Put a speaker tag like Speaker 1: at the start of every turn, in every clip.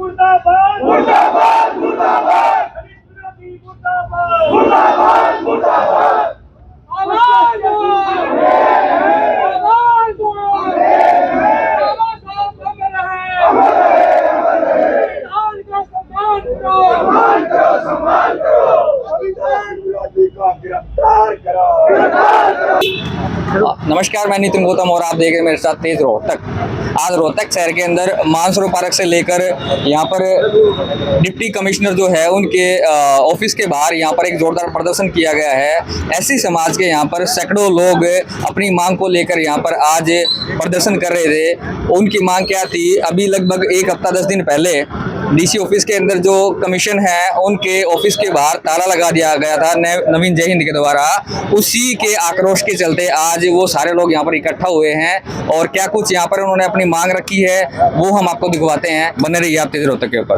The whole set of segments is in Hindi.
Speaker 1: मुर्दाबाद मुर्दाबाद मुर्दाबाद मुर्दाबाद मुर्दाबाद आवाज दो आवाज दो आवाज सम्मान करो सम्मान करो संविधान विरोधी को गिरफ्तार करो।
Speaker 2: नमस्कार, मैं नितिन गौतम और आप देख रहे हैं मेरे साथ तेज रोहतक। आज रोहतक शहर के अंदर मानसरोवर पार्क से लेकर यहाँ पर डिप्टी कमिश्नर जो है उनके ऑफिस के बाहर यहाँ पर एक जोरदार प्रदर्शन किया गया है। एससी समाज के यहाँ पर सैकड़ों लोग अपनी मांग को लेकर यहाँ पर आज प्रदर्शन कर रहे थे। उनकी मांग क्या थी? अभी लगभग एक हफ्ता 10 दिन पहले डीसी ऑफिस के अंदर जो कमीशन है उनके ऑफिस के बाहर ताला लगा दिया गया था नवीन जय हिंद के द्वारा। उसी के आक्रोश के चलते आज वो सारे लोग यहाँ पर इकट्ठा हुए हैं और क्या कुछ यहाँ पर उन्होंने अपनी मांग रखी है वो हम आपको दिखवाते हैं। बने रहिए आप तेज रोहतक के ऊपर।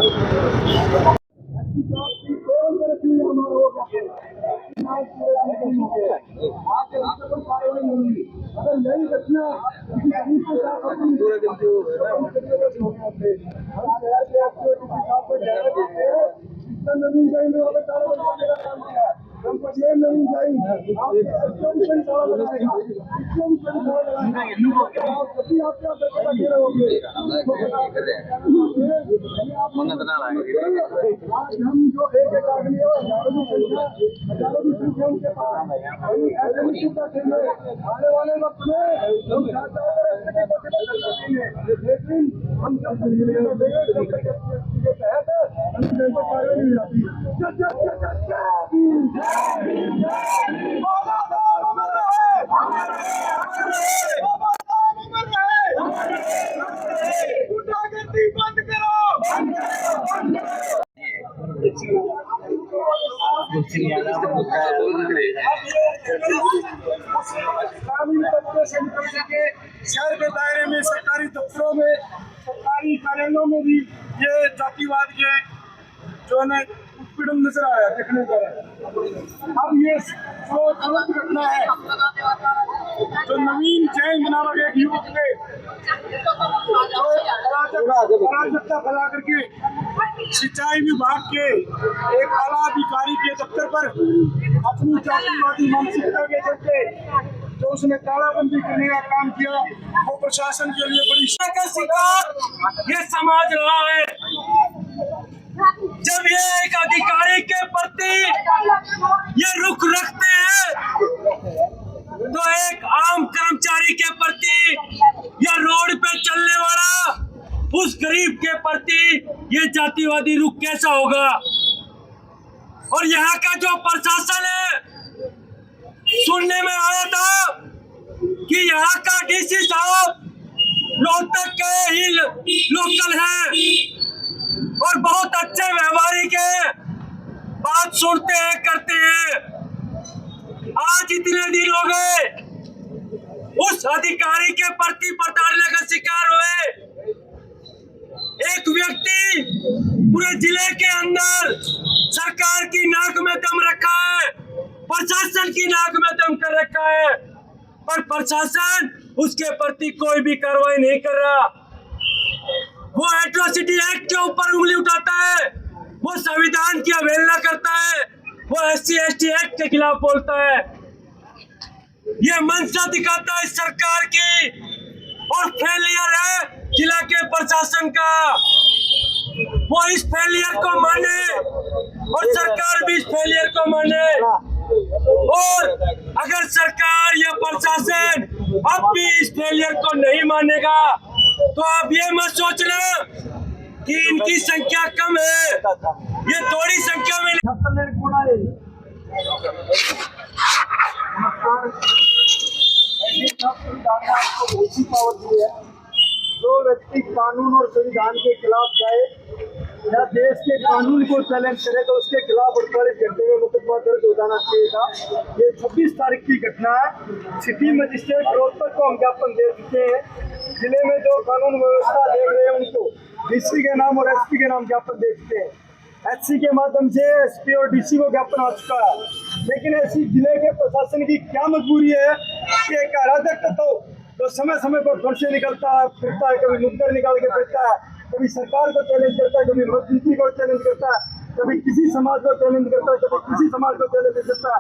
Speaker 1: शहर के दायरे में सरकारी दफ्तरों में सरकारी कार्यालयों में भी ये जातिवाद के जो है उत्पीड़न नजर आया देखने को। अब ये तुरंत घटना है जो नवीन जैन नामक एक युवक ने अराजकता फैला करके सिंचाई विभाग के एक आला अधिकारी के दफ्तर पर अपनी जातिवादी मानसिकता के चलते जो उसने तालाबंदी करने का काम किया वो प्रशासन के लिए बड़ी का शिकार ये समाज रहा है। जब ये एक अधिकारी के प्रति ये रुख रखते हैं तो एक आम कर्मचारी के प्रति या रोड पे चलने वाला उस गरीब के प्रति ये जातिवादी रुख कैसा होगा? और यहाँ का जो प्रशासन है, सुनने में आया था कि यहाँ का डीसी साहब रोहतक के ही लोकल हैं और बहुत अच्छे व्यवहारिक हैं, बात सुनते हैं करते हैं। आज इतने दिन हो गए उस अधिकारी के प्रति प्रताड़ना का शिकार हुए। एक व्यक्ति पूरे जिले के अंदर सरकार की नाक में दम रखा है, प्रशासन की नाक में दम कर रखा है, पर प्रशासन उसके प्रति कोई भी कार्रवाई नहीं कर रहा। वो एट्रोसिटी एक्ट के ऊपर उंगली उठाता है, वो संविधान की अवहेलना करता है, वो SC/ST एक्ट के खिलाफ बोलता है। ये मंशा दिखाता है सरकार की और फेलियर है जिला के प्रशासन का। वो इस फेलियर को माने और सरकार भी इस फेलियर को माने। और अगर सरकार या प्रशासन अब भी इस फेलियर को नहीं मानेगा तो आप ये मत सोचना कि इनकी संख्या कम है, ये थोड़ी संख्या में। जो व्यक्ति कानून और संविधान के खिलाफ जाए
Speaker 3: या देश के कानून को चैलेंज करे तो उसके खिलाफ 48 घंटे में मुकदमा दर्ज हो जाना चाहिए था। ये 26 तारीख की घटना है। सिटी मजिस्ट्रेट रोहतक को हम ज्ञापन दे चुके हैं। जिले में जो कानून व्यवस्था देख रहे हैं उनको डीसी के नाम और एसपी के नाम ज्ञापन दे चुके हैं। एचसी के माध्यम से एसपी और डीसी को ज्ञापन आ चुका है। लेकिन ऐसी जिले के प्रशासन की क्या मजबूरी है कि एक अराजक तो समय समय पर घर से निकलता है, फिरता है, कभी मुद्दर निकाल के फिरता है, कभी सरकार को चैलेंज करता है, कभी राजनीति को चैलेंज करता है, कभी किसी समाज को चैलेंज करता है, कभी किसी समाज को चैलेंज करता है।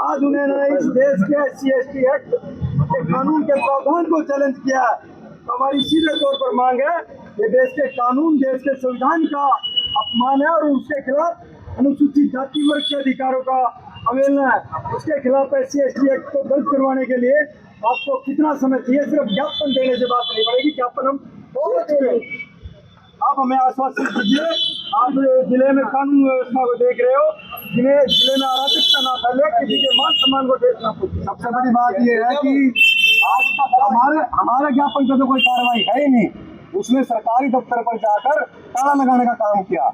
Speaker 3: आज उन्होंने इस देश के SC/ST एक्ट के कानून के प्रावधान को चैलेंज किया है। तो हमारी सीधे तौर पर मांग है ये देश के कानून, देश के संविधान का अपमान है और उसके खिलाफ अनुसूचित जाति वर्ग के अधिकारों का अवहेलना है। उसके खिलाफ SC/ST एक्ट को दर्ज करवाने के लिए आपको कितना समय चाहिए? सिर्फ ज्ञापन देने से बात नहीं पड़ेगी। ज्ञापन हम हो चुके हैं। आप हमें आश्वासन दीजिए। आप जिले में कानून व्यवस्था को देख रहे हो, जिन्हें जिले में अराजकता ना फैले, किसी के मान सम्मान को ठेस ना पहुंचे। सबसे बड़ी बात यह है कि आज हमारे ज्ञापन पर तो कोई कार्रवाई है ही नहीं। उसने सरकारी दफ्तर पर जाकर ताला लगाने का काम किया।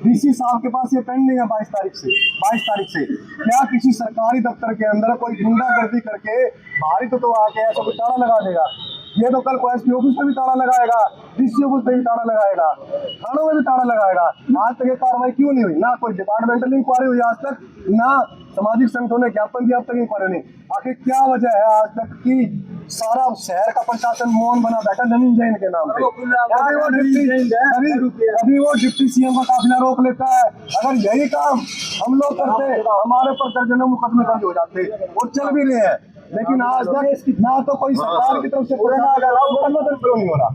Speaker 3: डीसी साहब के पास ये पेंडिंग है 22 तारीख से। क्या किसी सरकारी दफ्तर के अंदर कोई गुंडागर्दी करके बाहरी तो आके ऐसा कोई ताला लगा देगा? ये तो कल को एसपी ऑफिस में भी ताला लगाएगा, डीसी ऑफिस में भी ताला लगाएगा, थानों में भी ताला लगाएगा। आज तक ये कार्रवाई क्यों नहीं हुई? ना कोई डिपार्टमेंटल इंक्वायरी हुई आज तक, ना सामाजिक संगठनों ने ज्ञापन दिया अब तक इंक्वायरी नहीं। आखिर क्या वजह है आज तक कि सारा शहर का प्रशासन मौन बना बैठा नवीन जैन के नाम पे? अभी वो डिप्टी सीएम का काफिला रोक लेता है। अगर यही काम हम लोग करते हमारे पर दर्जनों मुकदमे दर्ज हो जाते। वो चल भी रहे हैं, लेकिन आज तक ना तो कोई सरकार की तरफ से क्यों नहीं हो रहा?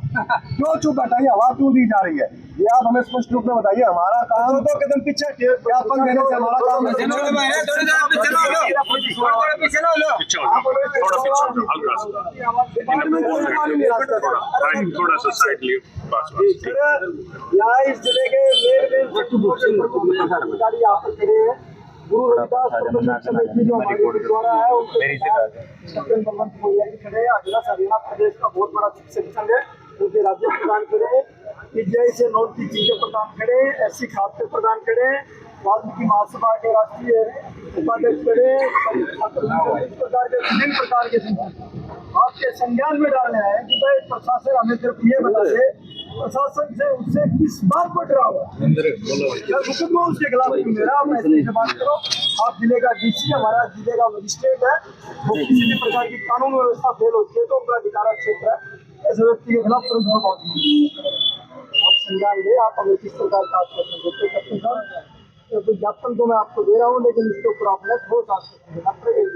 Speaker 3: क्यों चुप बैठाइए? हवा क्यों दी जा रही है? ये आप हमें स्पष्ट रूप में बताइए। हमारा काम तो कदम पीछे ज्ञापन देने से हमारा काम
Speaker 4: थोड़ा सा साइड लिए
Speaker 3: यहाँ इस जिले के अधिकारी यहाँ पर खड़े हैं। गुरु रविदास समिति जो हमारे द्वारा है उनके खड़े। अगला हरियाणा प्रदेश का बहुत बड़ा शिक्षक संघ है, उनके राज्य प्रदान करे, PGI से नोट की चीजें प्रदान करे, SC खाते प्रदान करे, वाल्मीकि महासभा के राष्ट्रीय उपाध्यक्ष करे, इस प्रकार के विभिन्न प्रकार के आपके संज्ञान में डालने हैं कि भाई प्रशासन हमें सिर्फ ये बता दे प्रशासन से उससे किस बात पर डरा हुआ मुकदमा उसके खिलाफ नहीं मेरा। आप ऐसे से बात करो। आप जिले का DC हमारा जिले का मजिस्ट्रेट है, वो किसी भी प्रकार की कानून व्यवस्था फेल होती है तो उनका अधिकार क्षेत्र है। ऐसे व्यक्ति के खिलाफ तुरंत आप संज्ञान ले। आप हमें किस प्रकार का आश्वासन ज्ञापन तो मैं आपको दे रहा हूँ, लेकिन इसके ऊपर आपने ठोस आश्वासन
Speaker 4: एक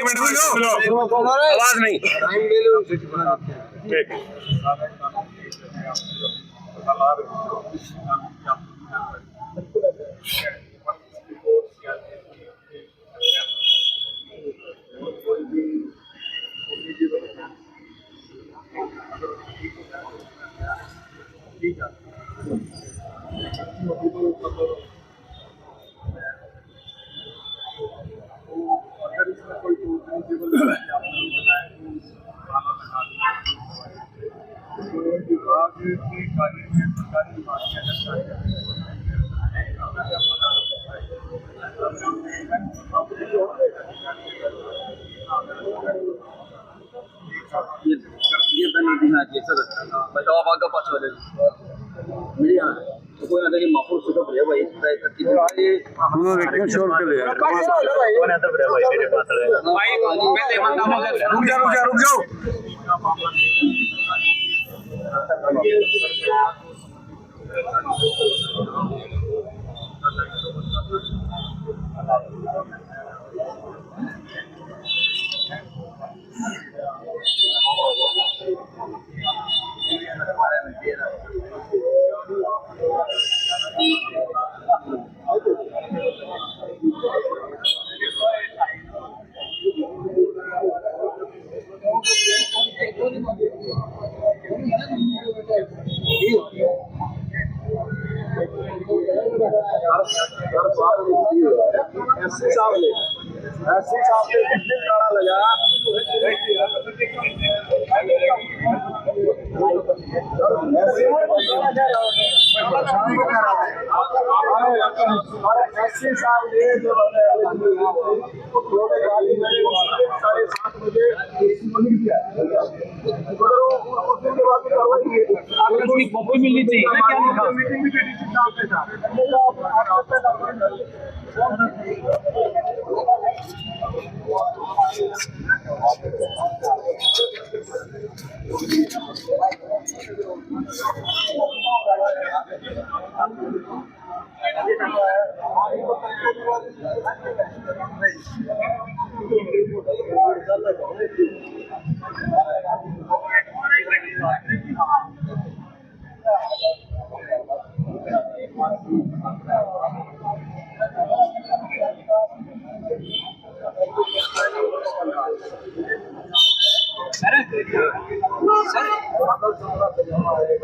Speaker 4: मिनट आवाज नहीं। रुक जाओ। लगा
Speaker 3: मिलनी चाहिए मीटिंग भी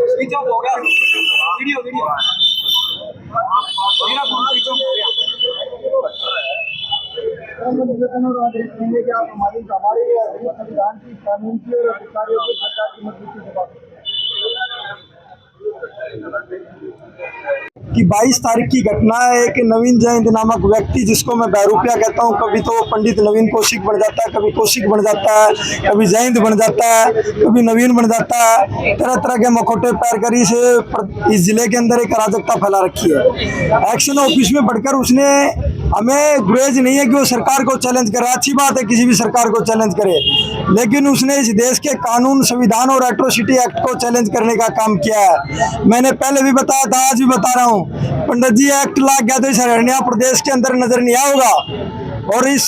Speaker 3: स्विच ऑफ हो गया वीडियो देखेंगे कि आप हमारे संविधान की कानून की और अधिकारियों की सरकार की मजबूती से बात कि 22 तारीख की घटना है। एक नवीन जैन नामक व्यक्ति, जिसको मैं बहरूपिया कहता हूँ, कभी तो पंडित नवीन कौशिक बन जाता है, कभी कौशिक बन जाता है, कभी जयंत बन जाता है, कभी नवीन बन जाता है। तरह तरह के मखौटे पैरकरी से इस जिले के अंदर एक अराजकता फैला रखी है। एक्शन ऑफिस में बढ़कर उसने, हमें गुरेज नहीं है कि वो सरकार को चैलेंज करे, अच्छी बात है किसी भी सरकार को चैलेंज करे, लेकिन उसने इस देश के कानून, संविधान और एट्रोसिटी एक्ट को चैलेंज करने का काम किया है। मैंने पहले भी बताया था, आज भी बता रहा हूँ, पंडित जी एक्ट लाग गया तो इस हरियाणा प्रदेश के अंदर नजर नहीं आओगा, और इस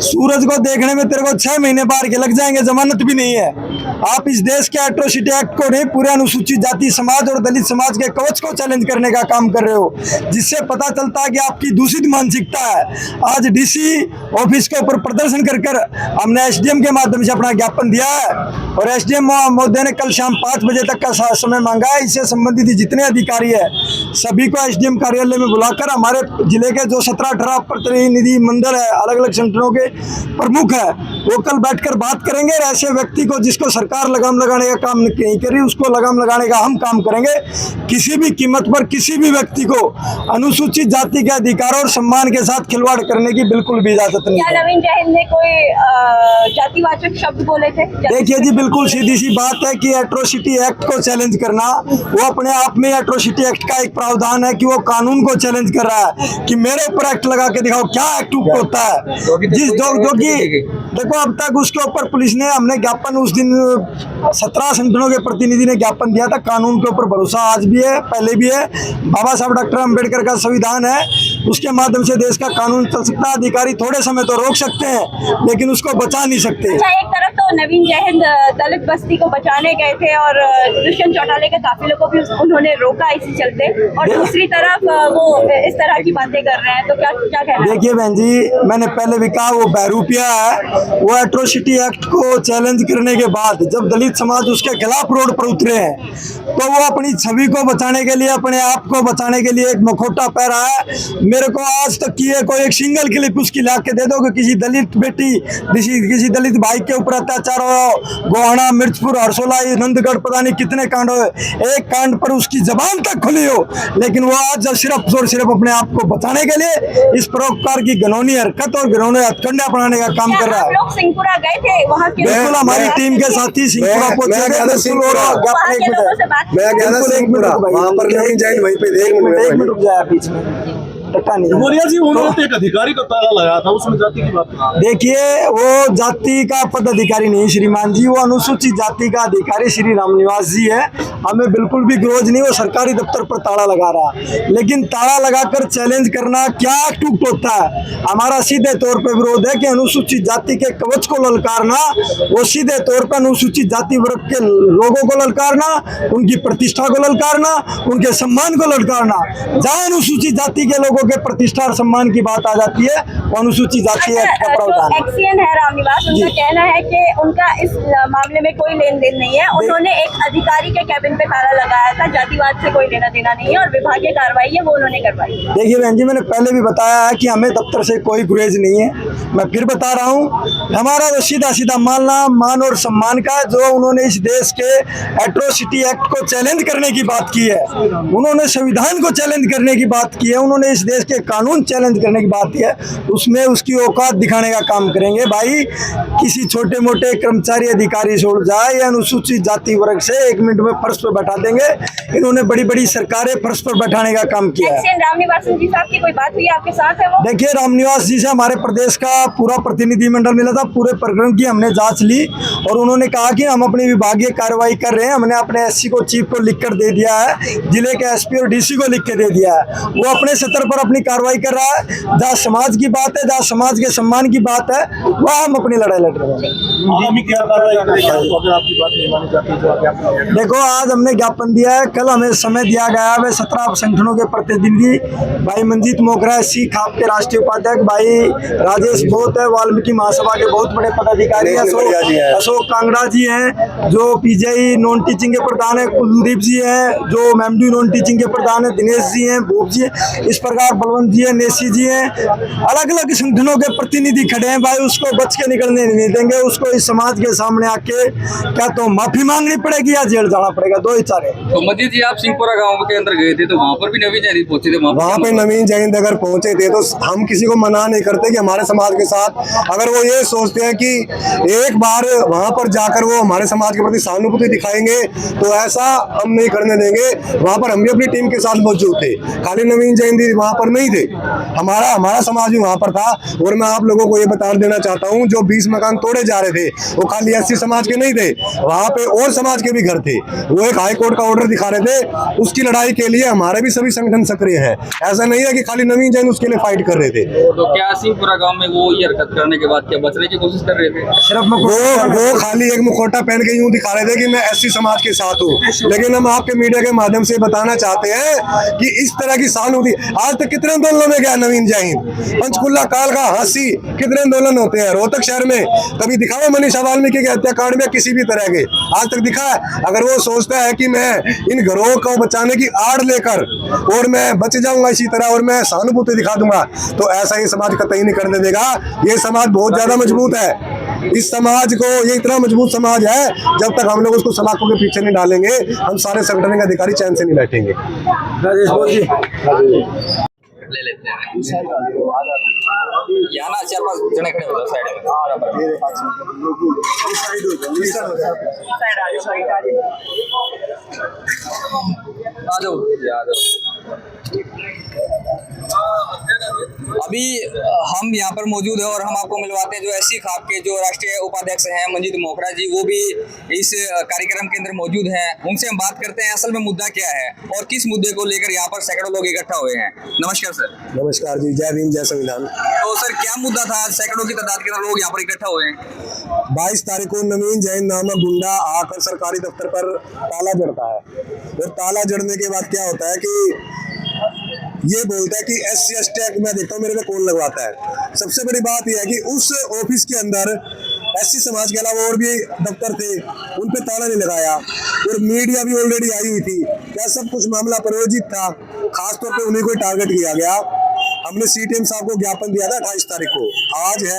Speaker 3: सूरज को देखने में तेरे को 6 महीने बाहर के लग जाएंगे, जमानत भी नहीं है। आप इस देश के एट्रोसिटी एक्ट को नहीं, पूरे अनुसूचित जाति समाज और दलित समाज के कवच को चैलेंज करने का काम कर रहे हो, जिससे पता चलता है कि आपकी दूषित मानसिकता है। आज डीसी ऑफिस के ऊपर प्रदर्शन कर हमने एसडीएम के माध्यम से अपना ज्ञापन दिया है, और एसडीएम महोदय ने कल शाम 5 बजे तक का समय मांगा है। इससे संबंधित जितने अधिकारी है सभी को एसडीएम कार्यालय में बुलाकर, हमारे जिले के जो 17-18 प्रतिनिधि मंडल है, अलग अलग संगठनों के प्रमुख है, वो कल बैठकर बात करेंगे। और ऐसे व्यक्ति को, जिसको सरकार लगाम लगाने का काम नहीं कर रही, उसको लगाम लगाने का हम काम करेंगे। किसी भी कीमत पर किसी भी व्यक्ति को अनुसूचित जाति के अधिकार और सम्मान के साथ खिलवाड़ करने की बिल्कुल भी इजाजत नहीं है।
Speaker 5: क्या नवीन जैन ने कोई जातिवाचक शब्द बोले थे?
Speaker 3: देखिए जी, बिल्कुल सीधी सी बात है कि एट्रोसिटी एक्ट को चैलेंज करना, वो अपने आप में एट्रोसिटी एक्ट का एक प्रावधान है कि वो कानून को चैलेंज कर रहा है कि मेरे ऊपर एक्ट लगा के दिखाओ, क्या एक्ट होता है। जिस जो कि देखो, अब तक उसके ऊपर पुलिस ने, हमने ज्ञापन उस दिन 17 संगठनों के प्रतिनिधि ने ज्ञापन दिया था। कानून के ऊपर भरोसा आज भी है, पहले भी है। बाबा साहब डॉक्टर अम्बेडकर का संविधान है, उसके माध्यम से देश का कानून चल सकता है। अधिकारी थोड़े समय तो रोक सकते हैं, लेकिन उसको बचा नहीं सकते।
Speaker 5: अच्छा, एक तरफ तो नवीन जैन दलित बस्ती को बचाने गए थे और दुष्यंत चौटाला के काफिले को भी उन्होंने रोका इसी चलते, और दूसरी तरफ वो इस तरह की बातें कर रहे हैं, तो क्या कहना है?
Speaker 3: देखिए बहन जी, मैंने पहले भी कहा, वो बहरूपिया है। वो एट्रोसिटी एक्ट को चैलेंज करने के बाद जब दलित समाज उसके खिलाफ रोड पर उतरे हैं, तो वो अपनी छवि को बचाने के लिए, अपने आप को बचाने के लिए एक मखौटा पैरा है। मेरे को आज तक की है कोई एक सिंगल क्लिप उसकी ला के दे दो कि किसी दलित बेटी, किसी दलित भाई के ऊपर अत्याचार हो, गोहाना, मिर्चपुर, हरसोला, नंदगढ़, पता नहीं कितने कांड हो, एक कांड पर उसकी जबान तक खुली हो, लेकिन वो आज सिर्फ और सिर्फ अपने आप को बचाने के लिए इस प्रकार की घिनौनी हरकत और घिनौने हथकंडे अपनाने का काम कर रहा है।
Speaker 5: लोग सिंहपुरा गए थे वहाँ के?
Speaker 3: बिल्कुल, हमारी टीम के साथी सिंहपुरा पहुंचे थे।
Speaker 4: वहाँ पर नवीन जैन वहीं पे
Speaker 3: एक मिनट रुक जाए बीच में।
Speaker 6: मोरिया जी, उन्होंने एक अधिकारी का ताला लगाया था, उसमें जाति की बात की।
Speaker 3: देखिए, वो जाति का पदाधिकारी नहीं श्रीमान जी, वो अनुसूचित जाति का अधिकारी श्री रामनिवास जी है। हमें बिल्कुल भी विरोध नहीं, वो सरकारी दफ्तर पर ताला लगा रहा, लेकिन ताला लगाकर चैलेंज करना क्या टूट होता है। हमारा सीधे तौर पर विरोध है कि अनुसूचित जाति के कवच को ललकारना, वो सीधे तौर पर अनुसूचित जाति वर्ग के लोगों को ललकारना, उनकी प्रतिष्ठा को ललकारना, उनके सम्मान को ललकारना। जहाँ अनुसूचित जाति के लोग लोगों के प्रतिष्ठा और सम्मान की बात आ जाती है, अनुसूचित जाति का प्रावधान।
Speaker 5: एक्सीएन है रामनिवास, उनका कहना है कि उनका इस मामले में कोई लेन देन नहीं है। उन्होंने एक अधिकारी के कैबिन पे ताला लगाया था, जातिवाद से कोई लेना देना नहीं है और विभागीय कार्रवाई है वो उन्होंने करवाई।
Speaker 3: देखिए बहन जी, मैंने पहले भी बताया है कि हमें दफ्तर से कोई गुरेज नहीं है। मैं फिर बता रहा हूँ, हमारा तो सीधा सीधा मानना मान और सम्मान का, जो उन्होंने इस देश के एट्रोसिटी एक्ट को चैलेंज करने की बात की है, उन्होंने संविधान को चैलेंज करने की बात की है, उन्होंने इस देश के कानून चैलेंज करने की बात की है, उसमें उसकी औकात दिखाने का काम करेंगे। भाई किसी छोटे मोटे कर्मचारी अधिकारी से उड़ जाए या अनुसूचित जाति वर्ग से 1 मिनट में फर्श पर बैठा देंगे। इन्होंने बड़ी बड़ी सरकारें फर्श पर बैठाने का काम किया है।
Speaker 5: एक्सीएन रामनिवास जी साहब की कोई बात हुई आपके साथ है वो?
Speaker 3: देखिए, रामनिवास जी से हमारे प्रदेश का पूरा प्रतिनिधिमंडल मिला था, पूरे प्रकरण की हमने जांच ली और उन्होंने कहा कि हम अपनी विभागीय कार्रवाई कर रहे हैं। हमने अपने एससी को चीफ को लिख कर दे दिया है, जिले के एसपी और डीसी को लिख के दे दिया है। वो अपने स्तर पर अपनी कार्रवाई कर रहा है। जहाँ समाज की बात है, जहाँ समाज के सम्मान की बात है, वह हम अपनी लड़ाई लड़ रहे हैं।
Speaker 6: क्या कार्रवाई करेंगे अगर आपकी बात नहीं मानी जाती तो क्या करेंगे?
Speaker 3: देखो, आज हमने ज्ञापन दिया है, कल हमें समय दिया गया है। 17 संगठनों के प्रतिनिधि, भाई मंजीत मोगरा एससी खाप के राष्ट्रीय उपाध्यक्ष, भाई राजेश बोत है वाल्मीकि महासभा के बहुत बड़े पदाधिकारी हैं, अशोक कांगड़ा जी हैं जो पीजीआई नॉन टीचिंग के प्रधान है, कुलदीप जी हैं जो मेमडी नॉन टीचिंग के प्रधान है, दिनेश जी हैं, भूप जी हैं, इस प्रकार बलवंत जी हैं, नेसी जी हैं, अलग अलग संगठनों के प्रतिनिधि खड़े हैं। भाई उसको बच के निकलने नहीं देंगे, उसको इस समाज के सामने आके क्या तो माफी मांगनी पड़ेगी या जेल जाना पड़ेगा, दो ही चारे।
Speaker 2: तो मंजीत जी, आप सिंहपुरा गांव के अंदर गए थे तो वहाँ पर भी नवीन जैन पहुंचे थे,
Speaker 4: वहाँ पे नवीन जैन अगर पहुंचे थे तो हम किसी को मना नहीं करते कि हमारे समाज के साथ अगर वो ये सोचते हैं कि एक बार वहाँ पर जाकर वो हमारे समाज के प्रति सहानुभूति दिखाएंगे तो ऐसा हम नहीं करने देंगे। वहाँ पर हम भी अपनी टीम के साथ मौजूद थे, खाली नवीन जैन जी वहाँ पर नहीं थे, हमारा समाज भी वहाँ पर था। और मैं आप लोगों को ये बता देना चाहता हूँ, जो 20 मकान तोड़े जा रहे थे वो खाली एससी समाज के नहीं थे, वहाँ पे और समाज के भी घर थे। वो एक हाई कोर्ट का ऑर्डर दिखा रहे थे, उसकी लड़ाई के लिए हमारे भी सभी संगठन सक्रिय है। ऐसा नहीं है कि खाली नवीन जैन उसके लिए फाइट कर रहे थे।
Speaker 2: तो क्या सिंहपुरा गांव में वो ये हरकत करने के बाद क्या बचने की कोशिश कर रहे थे?
Speaker 3: सिर्फ
Speaker 4: वो खाली एक मुखौटा पहन के यूं दिखा रहे थे कि मैं एससी समाज के साथ हूँ। लेकिन हम आपके मीडिया के माध्यम से बताना चाहते हैं कि इस तरह की सहानुभूति आज तक कितने आंदोलनों में गया नवीन जैन, पंचकुला काल का हासी, कितने आंदोलन होते हैं रोहतक शहर में, कभी दिखा हुआ मनीषा वाल्मीकि के हत्याकांड में किसी भी तरह के आज तक दिखा है? अगर वो सोचता है कि मैं इन घरों को बचाने की आड़ लेकर और मैं बच जाऊंगा इसी तरह और मैं सहानुभूति दिखा दूंगा, तो ऐसा ही समाज कतई नहीं करने देगा। ये समाज बहुत ज्यादा मजबूत है, इस समाज को, ये इतना मजबूत समाज है, जब तक हम लोग उसको सलाखों के पीछे नहीं डालेंगे हम सारे संगठन के अधिकारी चैन से नहीं बैठेंगे।
Speaker 2: ले लेते हैं यहाँ ना 4-5 जने खड़े हो साइड में आ जाओ। अभी हम यहाँ पर मौजूद है और हम आपको मिलवाते हैं जो एससी खाप के जो राष्ट्रीय उपाध्यक्ष हैं मंजीत मोगरा जी, वो भी इस कार्यक्रम के अंदर मौजूद हैं। उनसे हम बात करते हैं असल में मुद्दा क्या है और किस मुद्दे को लेकर यहाँ पर सैकड़ों लोग इकट्ठा हुए हैं। नमस्कार सर।
Speaker 4: नमस्कार जी, जय भीम जय संविधान।
Speaker 2: तो सर क्या मुद्दा था, सैकड़ों की तादाद के अंदर लोग यहाँ पर इकट्ठा हुए हैं?
Speaker 4: 22 तारीख को नवीन जैन नामक गुंडा आकर सरकारी दफ्तर पर ताला जड़ता है और ताला जड़ने के बाद क्या होता है कि ये बोलता है कि SC ST एक्ट मैं देखता हूँ मेरे पे कौन लगवाता है। सबसे बड़ी बात यह है कि उस ऑफिस के अंदर SC समाज के अलावा और भी दफ्तर थे, उन पे ताला नहीं लगाया और मीडिया भी ऑलरेडी आई हुई थी। क्या सब कुछ मामला प्रायोजित था, खासतौर पे उन्हीं को टारगेट किया गया। हमने CTM साहब को ज्ञापन दिया था 28 तारीख को, आज है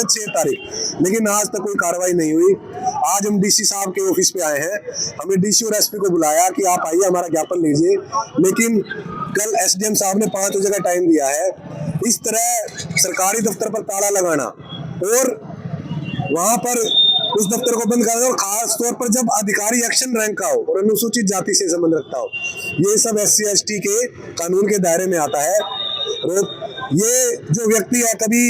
Speaker 4: 6 तारीख, लेकिन आज तक कोई कार्रवाई नहीं हुई। आज हम DC साहब के ऑफिस पे आए हैं, हमने DC और SP को बुलाया कि आप आइए हमारा ज्ञापन लीजिए, लेकिन कल SDM साहब ने 5 बजे का टाइम दिया है। इस तरह सरकारी दफ्तर पर ताला लगाना और वहां पर उस दफ्तर को बंद करना और खास तौर पर जब अधिकारी एक्शन रैंक का हो और अनुसूचित जाति से संबंध रखता हो, ये सब SC ST के कानून के दायरे में आता है। और ये जो व्यक्ति है कभी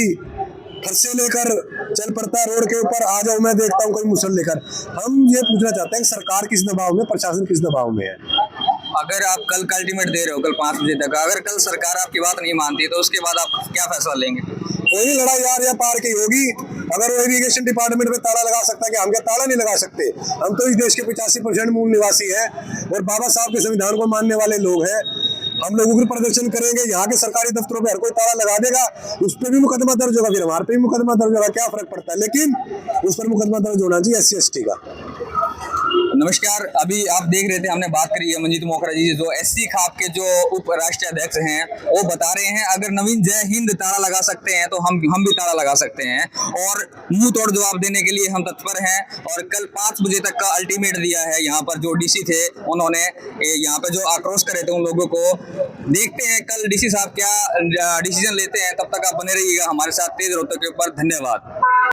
Speaker 4: फरसे लेकर चल पड़ता है रोड के ऊपर, आ जाओ मैं देखता हूँ कोई मुसल लेकर। हम ये पूछना चाहते हैं कि सरकार किस दबाव में, प्रशासन किस दबाव में है।
Speaker 2: अगर आप कल अल्टीमेट दे रहे हो कल 5 बजे तक, अगर कल सरकार आपकी बात नहीं मानती तो उसके बाद आप क्या फैसला लेंगे?
Speaker 4: कोई लड़ाई यार या पार की होगी। अगर वो इरिगेशन डिपार्टमेंट में ताला लगा सकता है कि हम क्या ताला नहीं लगा सकते? हम तो इस देश के 85% मूल निवासी हैं और बाबा साहब के संविधान को मानने वाले लोग हैं। हम लोगों को प्रदर्शन करेंगे, यहाँ के सरकारी दफ्तरों पे हर कोई ताला लगा देगा, उस पर भी मुकदमा दर्ज होगा, फिर हमारे पे भी मुकदमा दर्ज होगा, क्या फर्क पड़ता है। लेकिन उस पर मुकदमा दर्ज होना चाहिए SC/ST का।
Speaker 2: नमस्कार, अभी आप देख रहे थे, हमने बात करी है मंजीत मोखरा जी जो SC खाप के जो उप राष्ट्रीय अध्यक्ष हैं, वो बता रहे हैं अगर नवीन जय हिंद ताला लगा सकते हैं तो हम भी ताला लगा सकते हैं और मुंह तोड़ जवाब देने के लिए हम तत्पर हैं। और कल 5 बजे तक का अल्टीमेट दिया है यहाँ पर जो DC थे, उन्होंने यहाँ पे जो आक्रोश करे थे उन लोगों को। देखते हैं कल DC साहब क्या डिसीजन लेते हैं, तब तक आप बने रहिएगा हमारे साथ तेज रोहतक के ऊपर। धन्यवाद।